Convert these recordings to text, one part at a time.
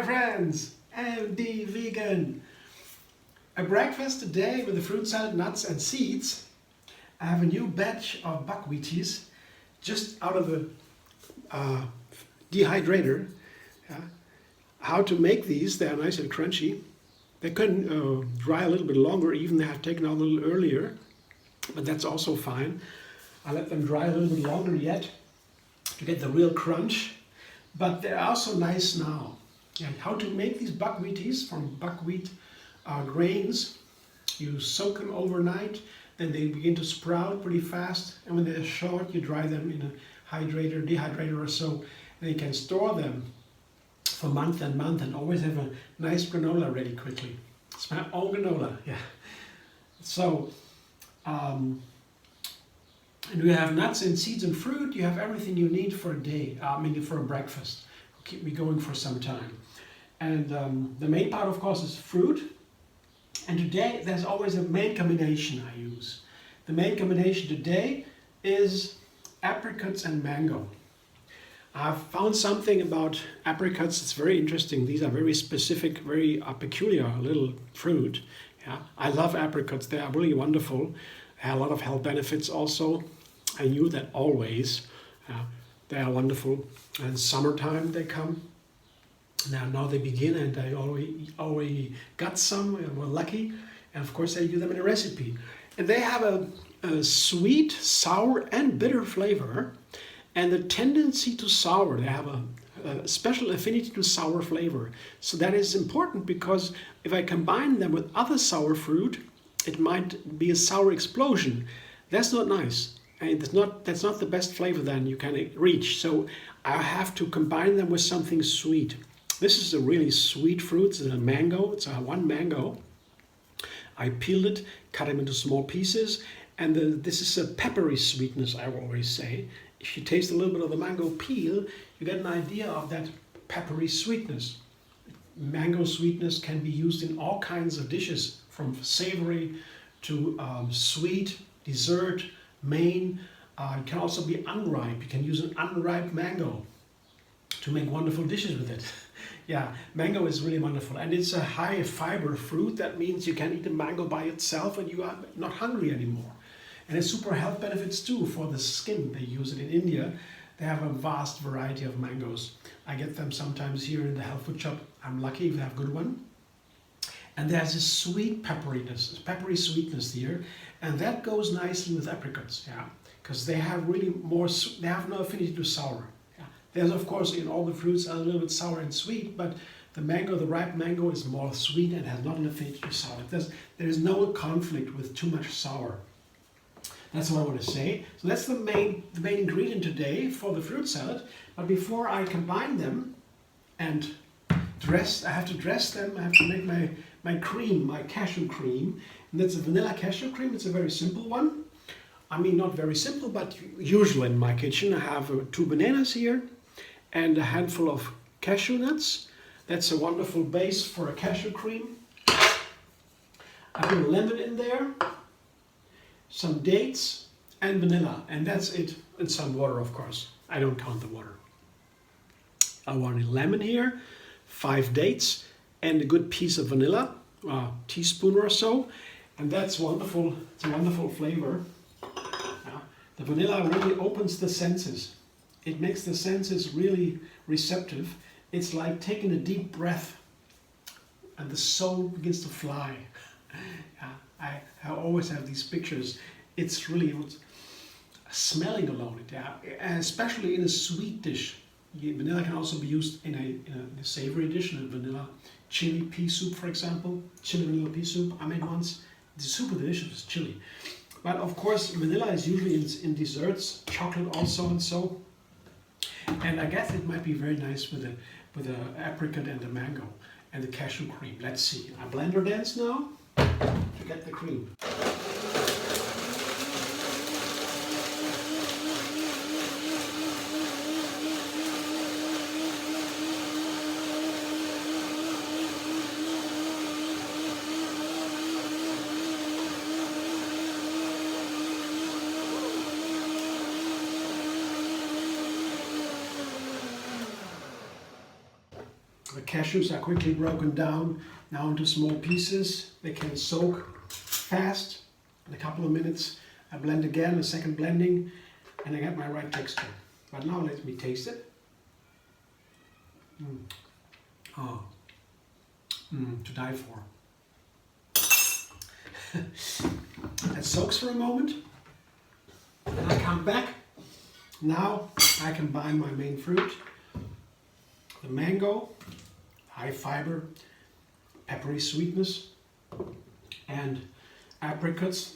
friends, MD Vegan. A breakfast today with the fruit salad, nuts and seeds. I have a new batch of Buckwheaties just out of the dehydrator. How to make these? They are nice and crunchy. They can dry a little bit longer, even they have taken out a little earlier, but that's also fine. I let them dry a little bit longer yet to get the real crunch, but they're also nice now. And how to make these Buckwheaties from buckwheat grains? You soak them overnight, then they begin to sprout pretty fast, and when they're short, you dry them in a dehydrator or so, and you can store them for month and always have a nice granola ready quickly. It's my own granola, yeah. So, and we have nuts and seeds and fruit. You have everything you need for a day, for a breakfast. Keep me going for some time. And the main part, of course, is fruit. And today, there's always a main combination I use. The main combination today is apricots and mango. I've found something about apricots that's very interesting. These are very specific, very peculiar little fruit. Yeah, I love apricots. They are really wonderful. Have a lot of health benefits also. I knew that always. They are wonderful. And summertime they come. Now they begin, and I already got some. We're lucky. And of course I use them in a recipe. And they have a sweet, sour, and bitter flavor. And the tendency to sour. They have a special affinity to sour flavor. So that is important, because if I combine them with other sour fruit, it might be a sour explosion. That's not nice. And that's not the best flavor then you can reach. So I have to combine them with something sweet. This is a really sweet fruit. It's a mango. It's one mango. I peeled it, cut them into small pieces, and this is a peppery sweetness, I always say. If you taste a little bit of the mango peel, you get an idea of that peppery sweetness. Mango sweetness can be used in all kinds of dishes, from savory to sweet, dessert, main. It can also be unripe. You can use an unripe mango to make wonderful dishes with it. Yeah, mango is really wonderful, and it's a high fiber fruit. That means you can eat a mango by itself and you are not hungry anymore. And it's super health benefits too for the skin. They use it in India. They have a vast variety of mangoes. I get them sometimes here in the health food shop. I'm lucky if they have a good one. And there's a sweet pepperiness, peppery sweetness here, and that goes nicely with apricots, yeah, because they have they have no affinity to sour. Yeah. There's, of course, in all the fruits a little bit sour and sweet, but the ripe mango is more sweet and has not an affinity to sour. There is no conflict with too much sour. That's what I want to say. So that's the main ingredient today for the fruit salad. But before I combine them and I have to dress them. I have to make my cream, my cashew cream. And that's a vanilla cashew cream. It's a very simple one. I mean, not very simple, but usual in my kitchen. I have 2 bananas here and a handful of cashew nuts. That's a wonderful base for a cashew cream. I put a lemon in there, some dates, and vanilla. And that's it. And some water, of course. I don't count the water. I want a lemon here, 5 dates, and a good piece of vanilla, a teaspoon or so, and that's wonderful. It's a wonderful flavor. The vanilla really opens the senses. It makes the senses really receptive. It's like taking a deep breath, and the soul begins to fly. I always have these pictures. It's really smelling alone, and especially in a sweet dish. Vanilla can also be used in a savory dish, in a vanilla chili pea soup, for example. Chili vanilla pea soup I made once. It's super delicious with chili. But of course, vanilla is usually in desserts, chocolate also, and so. And I guess it might be very nice with the apricot and the mango and the cashew cream. Let's see. I blender dance now to get the cream. The cashews are quickly broken down now into small pieces. They can soak fast in a couple of minutes. I blend again, a second blending, and I get my right texture. But now let me taste it. Oh, to die for. It soaks for a moment, and I come back. Now I combine my main fruit, the mango, high fiber, peppery sweetness, and apricots.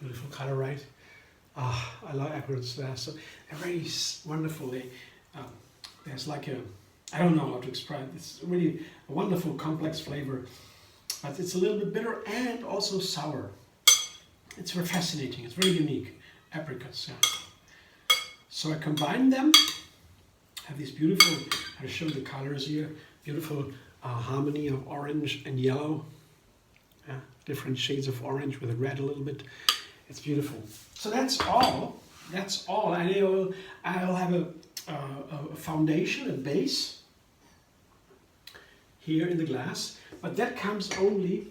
Beautiful color, right? I love apricots. They're very wonderful. There's like a, I don't know how to describe it. It's really a wonderful, complex flavor, but it's a little bit bitter and also sour. It's very fascinating. It's very unique. Apricots, yeah. So I combine them. Have these beautiful, I'll show the colors here. Beautiful harmony of orange and yellow. Different shades of orange with a red a little bit. It's beautiful. So that's all. That's all. And I'll have a foundation, a base here in the glass. But that comes only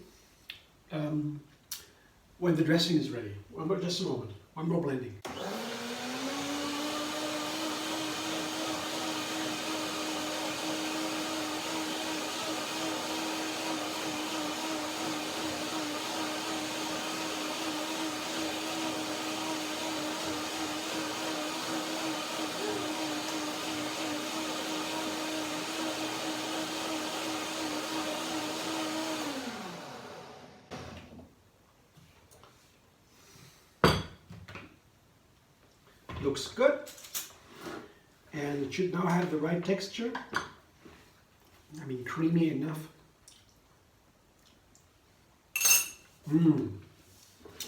when the dressing is ready. Just a moment. One more blending. Looks good, and it should now have the right texture. I mean, creamy enough.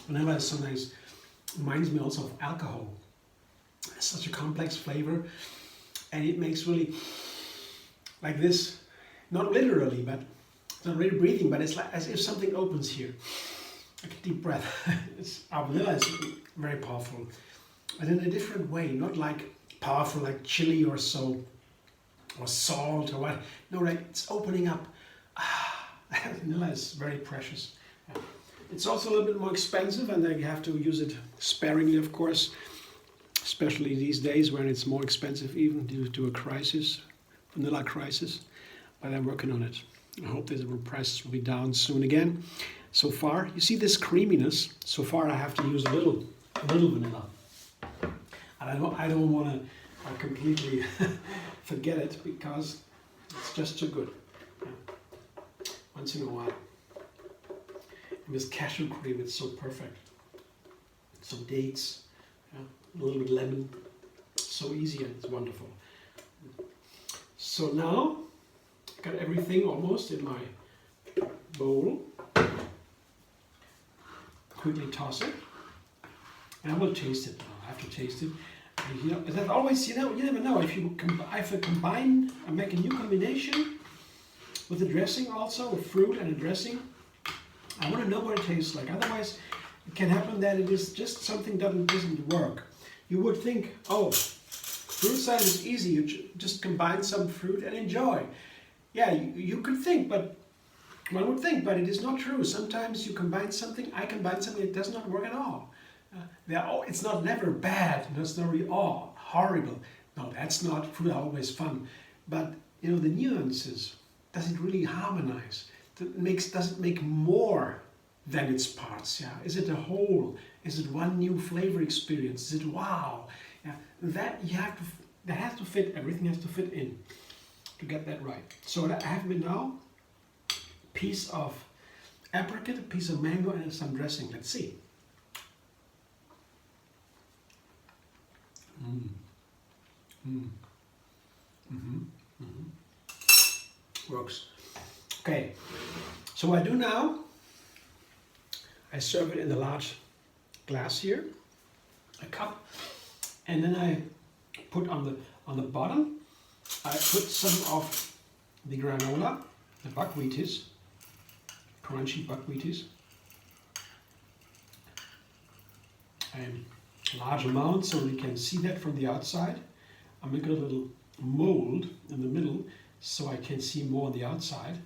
Vanilla is so nice. Reminds me also of alcohol. It's such a complex flavor, and it makes really like this. Not literally, but it's not really breathing, but it's like as if something opens here. Like a deep breath. Vanilla is very powerful. But in a different way, not like powerful like chili or so, or salt or what. No, like it's opening up. Vanilla is very precious. It's also a little bit more expensive, and then you have to use it sparingly, of course, especially these days when it's more expensive even due to a crisis, vanilla crisis. But I'm working on it. I hope the prices will be down soon again. So far, you see this creaminess. So far, I have to use a little vanilla. I don't want to completely forget it because it's just too good. Yeah. Once in a while. And this cashew cream, it's so perfect. Some dates, yeah, a little bit lemon. So easy and it's wonderful. So now, I got everything almost in my bowl. Quickly toss it. And I will taste it now. I have to taste it. And, that always, you never know if I combine, I make a new combination with the dressing also, a fruit and a dressing. I want to know what it tastes like. Otherwise, it can happen that it is just something that doesn't work. You would think, oh, fruit salad is easy. You just combine some fruit and enjoy. Yeah, you could think, but one would think, but it is not true. Sometimes you combine something, I combine something, it does not work at all. It's not never bad. It's not really horrible. No, that's not fruit. Always fun, but the nuances. Does it really harmonize? Does it make more than its parts? Yeah. Is it a whole? Is it one new flavor experience? Is it wow? Yeah. That has to fit. Everything has to fit in to get that right. So I have now a piece of apricot, a piece of mango, and some dressing. Let's see. Works. Okay, so what I do now, I serve it in a large glass here, a cup, and then I put on the bottom, I put some of the granola, the Buckwheaties, crunchy Buckwheaties, a large amount so we can see that from the outside. I make a little mold in the middle so I can see more on the outside.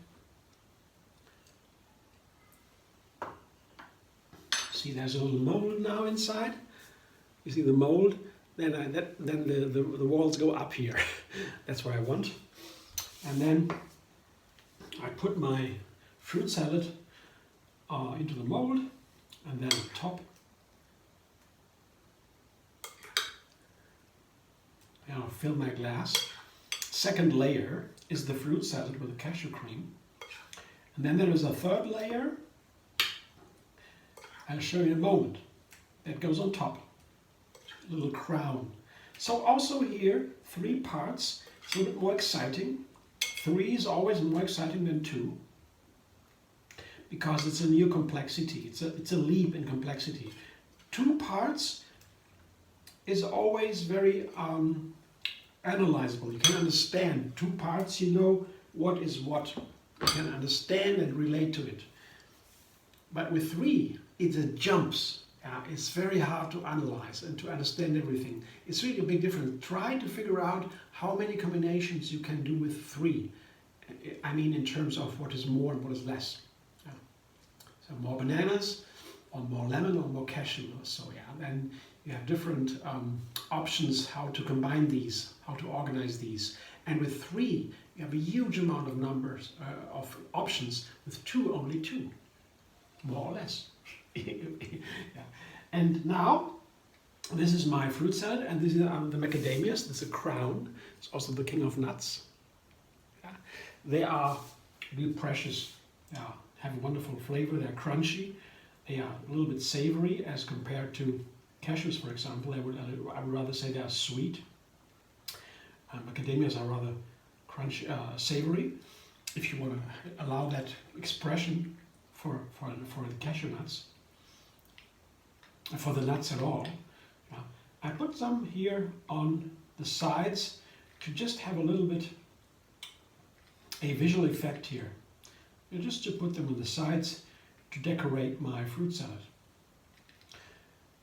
See, there's a little mold now inside. You see the mold? Then the walls go up here. That's what I want. And then I put my fruit salad into the mold, and then on top I'll fill my glass. Second layer is the fruit salad with the cashew cream. And then there is a third layer. I'll show you in a moment. That goes on top. A little crown. So also here, 3 parts. It's a little bit more exciting. 3 is always more exciting than 2. Because it's a new complexity. It's a leap in complexity. 2 parts is always very analyzable. You can understand 2 parts, you know what is what. You can understand and relate to it. But with 3, it jumps. It's very hard to analyze and to understand everything. It's really a big difference. Try to figure out how many combinations you can do with 3. I mean in terms of what is more and what is less. So more bananas, or more lemon, or more cashew. So then you have different options how to combine these, how to organize these. And with 3, you have a huge amount of numbers, of options. With 2, only 2, more or less. And now, this is my fruit salad, and this is the macadamias. This is a crown. It's also the king of nuts. They are real precious. Have a wonderful flavor. They're crunchy. They are a little bit savory as compared to cashews, for example. I would rather say they are sweet. Macadamias are rather crunchy, savory. If you want to allow that expression for the cashew nuts, for the nuts at all. I put some here on the sides to just have a little bit a visual effect here. And just to put them on the sides to decorate my fruit salad.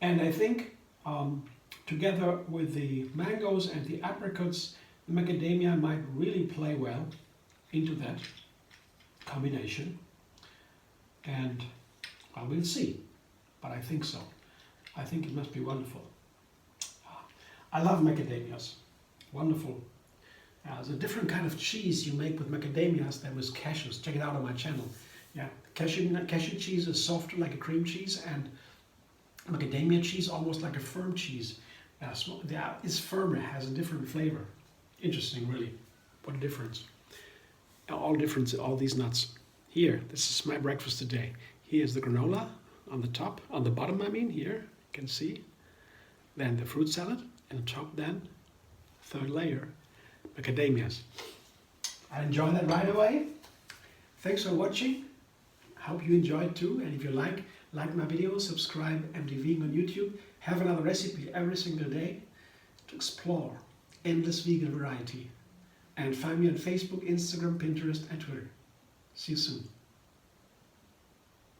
And I think together with the mangoes and the apricots, the macadamia might really play well into that combination. And well, we'll see, but I think so. I think it must be wonderful. I love macadamias. Wonderful. There's a different kind of cheese you make with macadamias than with cashews. Check it out on my channel. Cashew cheese is softer like a cream cheese, and macadamia cheese almost like a firm cheese. It's firmer, has a different flavor. Interesting, really. What a difference. All these nuts. Here, this is my breakfast today. Here's the granola on the top, on the bottom I mean, here, you can see. Then the fruit salad, and on top then, third layer, macadamias. I enjoy that right away. Thanks for watching. Hope you enjoyed too, and if you like my videos, subscribe MD Vegan on YouTube. Have another recipe every single day to explore endless vegan variety. And find me on Facebook, Instagram, Pinterest, and Twitter. See you soon.